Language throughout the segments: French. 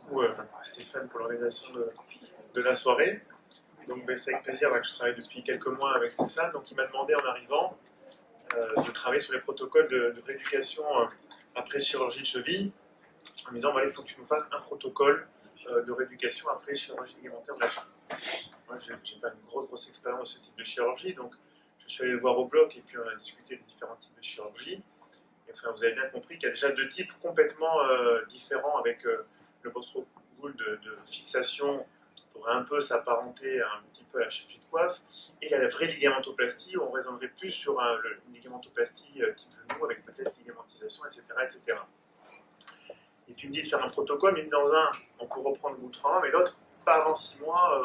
beaucoup Stéphane pour l'organisation de la soirée. Donc c'est avec plaisir que je travaille depuis quelques mois avec Stéphane. Donc il m'a demandé en arrivant de travailler sur les protocoles de rééducation après chirurgie de cheville, en me disant voilà, il faut que tu nous fasses un protocole de rééducation après chirurgie ligamentaire de la cheville. Moi j'ai pas une grosse expérience de ce type de chirurgie, donc je suis allé le voir au bloc et puis on a discuté des différents types de chirurgie. Et, enfin, vous avez bien compris qu'il y a déjà deux types complètement différents avec le post-Gould de fixation qui pourrait un peu s'apparenter un petit peu à la chirurgie de coiffe, et la vraie ligamentoplastie où on raisonnerait plus sur une ligamentoplastie type genou avec peut-être ligaменtisation, etc., etc. Et tu me dis de faire un protocole, mais dans un, on peut reprendre le bout de 3 mois, mais l'autre, pas avant 6 mois,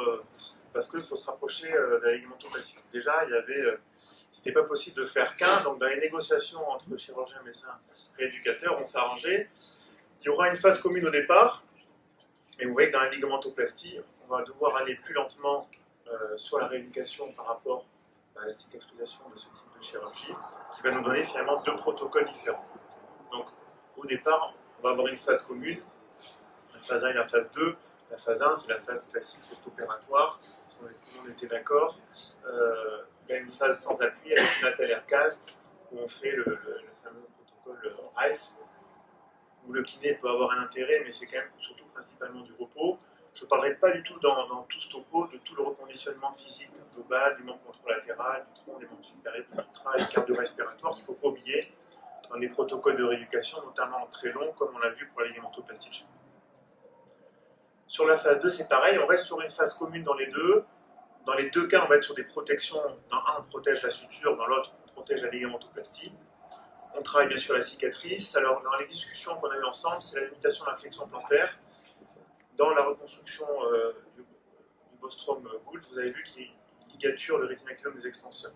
parce qu'il faut se rapprocher de la ligamentoplastie. Déjà, il y avait... c'était pas possible de faire qu'un, donc dans les négociations entre chirurgiens, médecins, rééducateurs, on s'est arrangé. Il y aura une phase commune au départ, mais vous voyez que dans la ligamentoplastie, on va devoir aller plus lentement sur la rééducation par rapport à la cicatrisation de ce type de chirurgie, qui va nous donner finalement deux protocoles différents. Donc au départ, on va avoir une phase commune, la phase 1 et la phase 2. La phase 1, c'est la phase classique post-opératoire, tout le monde était d'accord. Il y a une phase sans appui avec une attelle aircast où on fait le fameux protocole RICE, où le kiné peut avoir un intérêt, mais c'est quand même surtout principalement du repos. Je ne parlerai pas du tout dans tout ce topo de tout le reconditionnement physique global, du membre contralatéral, du tronc, des membres supérieurs, du travail cardio-respiratoire qu'il ne faut pas oublier dans les protocoles de rééducation, notamment très longs, comme on l'a vu pour la ligamentoplastie. Sur la phase 2, c'est pareil, on reste sur une phase commune dans les deux. Dans les deux cas, on va être sur des protections. Dans un, on protège la suture, dans l'autre, on protège la ligamentoplastie. On travaille bien sûr la cicatrice. Alors, dans les discussions qu'on a eues ensemble, c'est la limitation de la flexion plantaire. Dans la reconstruction du Bostrom Gould, vous avez vu qu'il ligature le rétinaculum des extenseurs.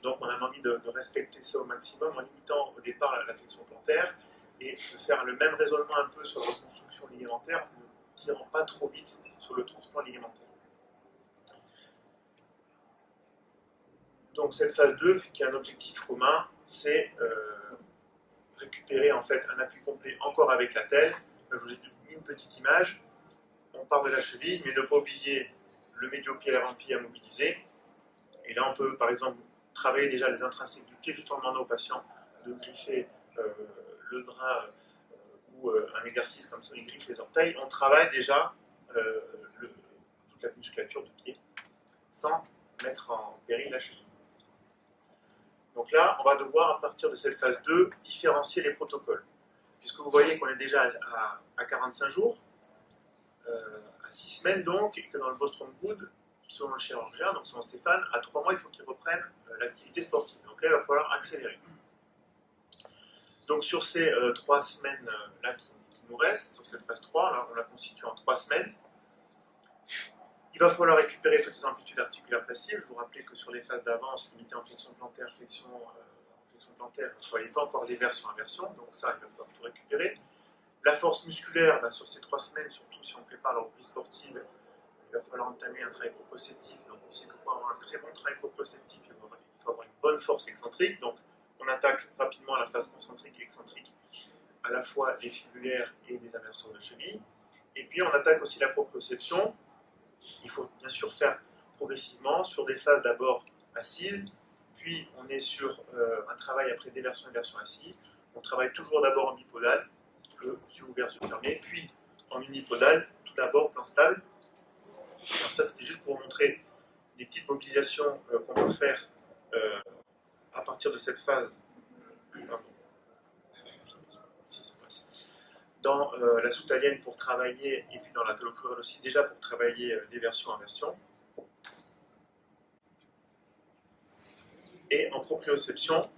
Donc, on a envie de respecter ça au maximum en limitant au départ la flexion plantaire et de faire le même raisonnement un peu sur la reconstruction ligamentaire, ne tirant pas trop vite sur le transplant ligamentaire. Donc cette phase 2, qui a un objectif commun, c'est récupérer en fait un appui complet encore avec la telle. Je vous ai mis une petite image. On part de la cheville, mais ne pas oublier le médio-pied et l'avant-pied à mobiliser. Et là, on peut par exemple travailler déjà les intrinsèques du pied, juste en demandant au patient de griffer le drap ou un exercice comme ça, il griffe les orteils. On travaille déjà toute la musculature du pied sans mettre en péril la cheville. Donc là, on va devoir, à partir de cette phase 2, différencier les protocoles. Puisque vous voyez qu'on est déjà à 45 jours, à 6 semaines donc, et que dans le Bostrom Gould, selon le chirurgien, donc selon Stéphane, à 3 mois, il faut qu'il reprenne l'activité sportive. Donc là, il va falloir accélérer. Donc sur ces 3 semaines là qui nous restent, sur cette phase 3, là, on la constitue en 3 semaines. Il va falloir récupérer toutes les amplitudes articulaires passives. Je vous rappelais que sur les phases d'avant, on se limitait en flexion plantaire, flexion plantaire, on ne voyait pas encore d'éversion inversion, donc ça, il va falloir tout récupérer. La force musculaire, sur ces 3 semaines, surtout si on prépare la reprise sportive, il va falloir entamer un travail proprioceptif. Donc on sait que pour avoir un très bon travail proprioceptif, il faut avoir une bonne force excentrique. Donc on attaque rapidement la phase concentrique et excentrique, à la fois les fibulaires et les inversions de cheville. Et puis on attaque aussi la proprioception. Il faut bien sûr faire progressivement sur des phases d'abord assises, puis on est sur un travail après déversion et version assise. On travaille toujours d'abord en bipodal, le yeux ouverts, yeux fermés, puis en unipodal, tout d'abord plan stable. Alors ça c'était juste pour vous montrer des petites mobilisations qu'on peut faire à partir de cette phase. Dans la soutalienne pour travailler, et puis dans la talocrurale aussi, déjà pour travailler déversion-inversion. Et en proprioception,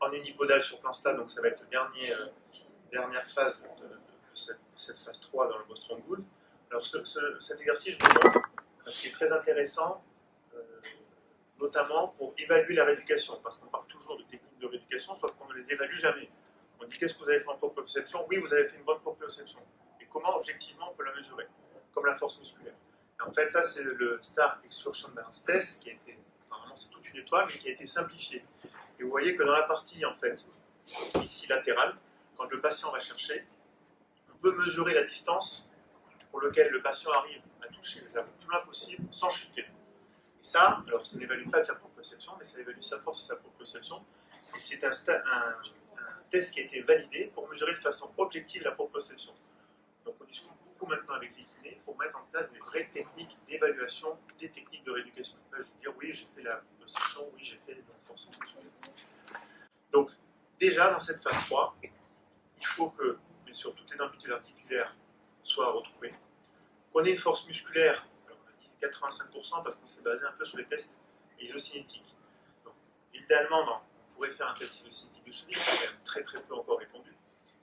en unipodal sur plan stable, donc ça va être la dernière phase de cette phase 3 dans le Bostrom Gould. Alors cet exercice, je vous montre, parce qu'il est très intéressant, notamment pour évaluer la rééducation, parce qu'on parle toujours de techniques de rééducation, sauf qu'on ne les évalue jamais. On dit qu'est-ce que vous avez fait en proprioception? Oui, vous avez fait une bonne proprioception. Et comment objectivement on peut la mesurer? Comme la force musculaire. Et en fait, ça c'est le Star Excursion Balance Test, qui a été, normalement c'est toute une étoile, mais qui a été simplifié. Et vous voyez que dans la partie en fait, ici latérale, quand le patient va chercher, peut mesurer la distance pour laquelle le patient arrive à toucher le verre le plus loin possible sans chuter. Et ça, alors ça n'évalue pas sa proprioception, mais ça évalue sa force et sa proprioception. Et c'est un test qui a été validé pour mesurer de façon objective la proprioception. Donc on discute beaucoup maintenant avec les kinés pour mettre en place des vraies techniques d'évaluation des techniques de rééducation. Là, je vais dire oui, j'ai fait la proprioception, oui, j'ai fait la force musculaire. Donc déjà dans cette phase 3, il faut que, bien sûr, toutes les amplitudes articulaires soient retrouvées, qu'on ait une force musculaire, alors on a dit 85% parce qu'on s'est basé un peu sur les tests isocinétiques. Donc idéalement, on pourrait faire un test isocinétique de chenille, c'est quand même très très peu encore répandu.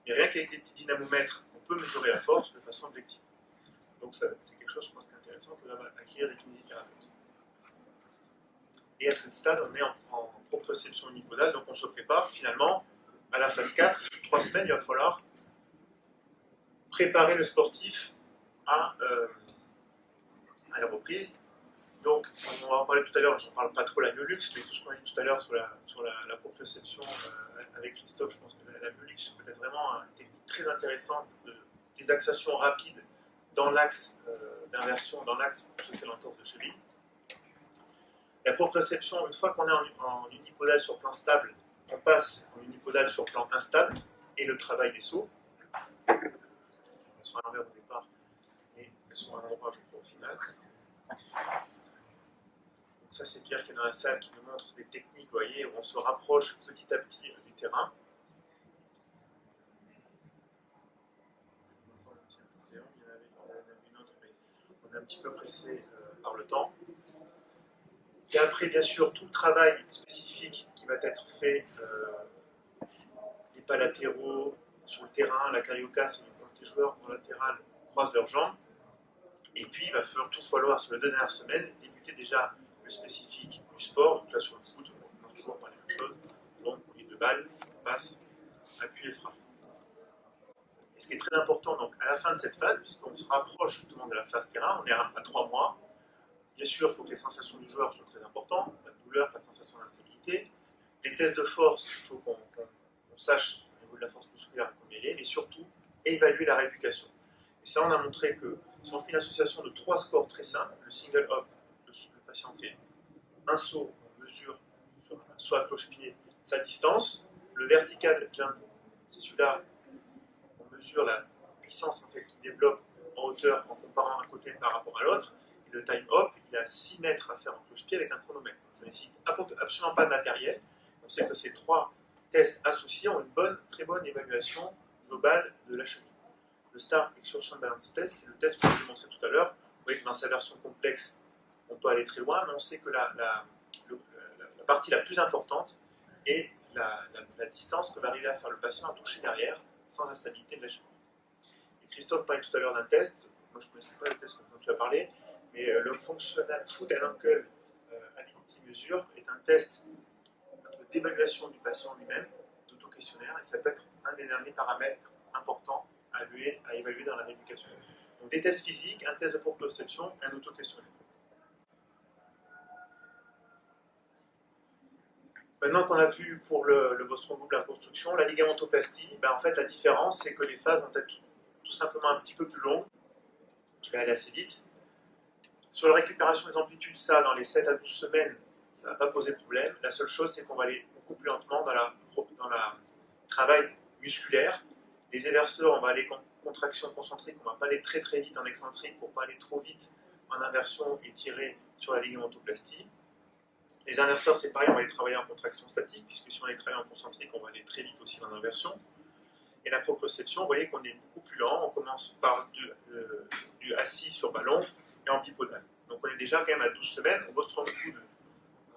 Mais rien qu'avec des petits dynamomètres, on peut mesurer la force de façon objective. Donc c'est quelque chose, je pense, qui est intéressant que d'acquérir des kinésithérapeutes. Et à ce stade, on est en proprioception unipodale, donc on se prépare finalement à la phase 4. Sur 3 semaines, il va falloir préparer le sportif à la reprise. Donc, on va en parler tout à l'heure, je n'en parle pas trop la myolux, mais tout ce qu'on a dit tout à l'heure sur la proprioception avec Christophe, je pense que la myolux peut être vraiment une technique très intéressante des taxations rapides dans l'axe d'inversion, dans l'axe où se fait l'entorse de cheville. La proprioception, une fois qu'on est en unipodal sur plan stable, on passe en unipodal sur plan instable, et le travail des sauts. Elles sont à l'envers au départ, et elles sont à l'endroit, je crois, au final. Donc ça, c'est Pierre qui est dans la salle qui nous montre des techniques, vous voyez, où on se rapproche petit à petit du terrain. Il y en avait une autre, mais on est un petit peu pressé par le temps. Et après, bien sûr, tout le travail spécifique qui va être fait, des pas latéraux sur le terrain, la carioca, c'est quand les joueurs en latéral croisent leurs jambes. Et puis, il va tout falloir, sur les 2 dernières semaines, débuter déjà le spécifique du sport. Donc là, sur le foot, on va toujours parler de la même chose. Donc, les 2 balles, passe, appui et frappe. Et ce qui est très important, donc, à la fin de cette phase, puisqu'on se rapproche justement de la phase terrain, on est à 3 mois. Bien sûr, il faut que les sensations du joueur soient très importantes. Pas de douleur, pas de sensation d'instabilité. Les tests de force, il faut qu'on sache au niveau de la force musculaire combien elle est, mais surtout évaluer la rééducation. Et ça, on a montré que si on fait une association de 3 scores très simples, le single hop, le patient fait un saut, on mesure sur un saut à cloche-pied sa distance, le vertical jump, c'est celui-là, on mesure la puissance en fait, qu'il développe en hauteur en comparant un côté par rapport à l'autre, et le time hop, il a 6 mètres à faire en cloche-pied avec un chronomètre. Ça ne nécessite absolument pas de matériel. On sait que ces 3 tests associés ont une très bonne évaluation globale de la cheville. Le Star Exertion Balance Test, c'est le test que je vous ai montré tout à l'heure. Vous voyez que dans sa version complexe, on peut aller très loin, mais on sait que la partie la plus importante est la distance que va arriver à faire le patient à toucher derrière, sans instabilité de la cheville. Et Christophe parlait tout à l'heure d'un test. Moi, je ne connaissais pas le test dont tu as parlé, mais le Functional Foot and Ankle Ability Measure est un test d'évaluation du patient lui-même, d'auto-questionnaire, et ça peut être un des derniers paramètres importants à évaluer dans la rééducation. Donc des tests physiques, un test de proprioception, un auto-questionnaire. Maintenant qu'on a vu pour le Bostrom Group la construction, la ligamentoplastie, en fait la différence c'est que les phases vont être tout simplement un petit peu plus longues. Je vais aller assez vite. Sur la récupération des amplitudes, ça dans les 7 à 12 semaines, ça ne va pas poser de problème. La seule chose c'est qu'on va aller beaucoup plus lentement dans la travail musculaire. Les éverseurs, on va aller contraction concentrique, on ne va pas aller très très vite en excentrique pour ne pas aller trop vite en inversion et tirer sur la ligamentoplastie. Les inverseurs, c'est pareil, on va les travailler en contraction statique, puisque si on les travaille en concentrique, on va aller très vite aussi en inversion. Et la proprioception, vous voyez qu'on est beaucoup plus lent, on commence par du assis sur ballon et en bipodal. Donc on est déjà quand même à 12 semaines, au Bostrom Group,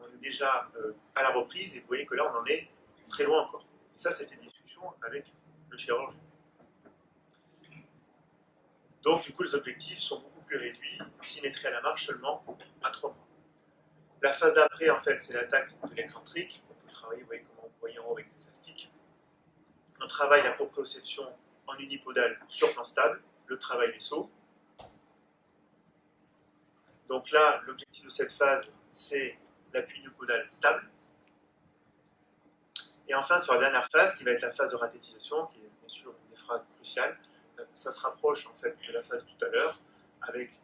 on est déjà à la reprise, et vous voyez que là on en est très loin encore. Et ça, c'était une discussion avec le chirurgien. Donc, du coup, les objectifs sont beaucoup plus réduits, symétrie à la marche seulement à 3 mois. La phase d'après, en fait, c'est l'attaque de l'excentrique. On peut travailler, vous voyez comment on voyait en haut avec des élastiques. On travaille la proprioception en unipodal sur plan stable, le travail des sauts. Donc là, l'objectif de cette phase, c'est l'appui unipodal stable. Et enfin, sur la dernière phase, qui va être la phase de rathétisation, qui est bien sûr une des phases cruciales, ça se rapproche en fait de la phase de tout à l'heure, avec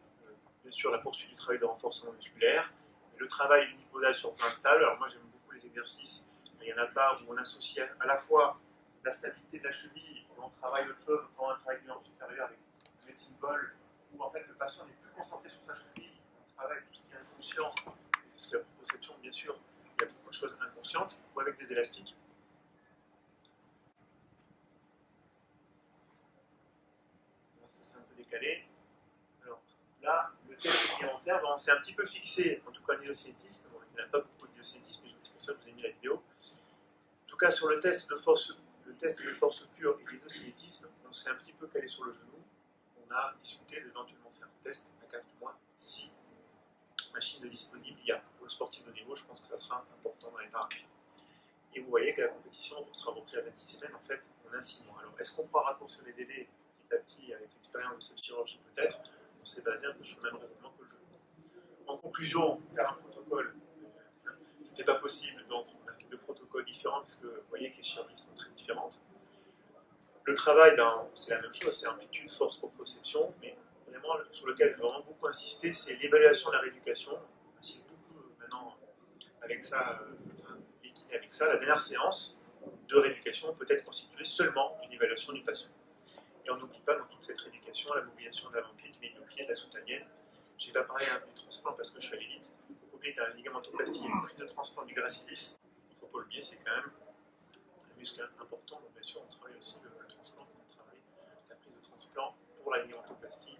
bien sûr la poursuite du travail de renforcement musculaire, et le travail unipodal sur plein stable. Alors moi j'aime beaucoup les exercices, mais il y en a pas où on associe à la fois la stabilité de la cheville, et on travaille autre chose, on prend un travail du supérieur avec le medicine ball, où en fait le patient n'est plus concentré sur sa cheville, on travaille tout ce qui est inconscient, parce que la proprioception bien sûr, il y a beaucoup de choses inconscientes, ou avec des élastiques. Ça c'est un peu décalé. Alors là, le test supplémentaire, on s'est un petit peu fixé, en tout cas néocétisme, bon, il n'y en a pas beaucoup de néocétisme, mais c'est pour ça que je vous ai mis la vidéo. En tout cas, sur le test de force pure et des oscillétismes, on s'est un petit peu calé sur le genou. On a discuté d'éventuellement faire un test à 4 mois si machine de disponible il y a. Pour le sportif de niveau, je pense que ça sera important dans les paramètres. Et vous voyez que la compétition sera reprise à 26 semaines, en fait, en un 6 mois. Alors, est-ce qu'on pourra raccourcir les délais petit à petit avec l'expérience de cette chirurgie peut-être? On s'est basé un peu sur le même raisonnement que le genou. En conclusion, faire un protocole, c'était pas possible, donc on a fait deux protocoles différents parce que vous voyez que les chirurgies sont très différentes. Le travail, ben, c'est la même chose, c'est amplitude, force, proprioception, mais vraiment sur lequel je veux vraiment beaucoup insister, c'est l'évaluation de la rééducation. On insiste beaucoup maintenant avec ça, l'équipe avec ça. La dernière séance de rééducation peut être constituée seulement d'une évaluation du patient. Et on n'oublie pas dans toute cette rééducation la mobilisation de l'avant-pied, du médio-pied, de la soutanienne. Je n'ai pas parlé du transplant parce que je suis allé vite. Il faut oublier que la ligamentoplastie et une prise de transplant du gracilis, il ne faut pas l'oublier, c'est quand même un muscle important. Donc bien sûr, on travaille aussi le transplant, on travaille la prise de transplant pour la ligamentoplastie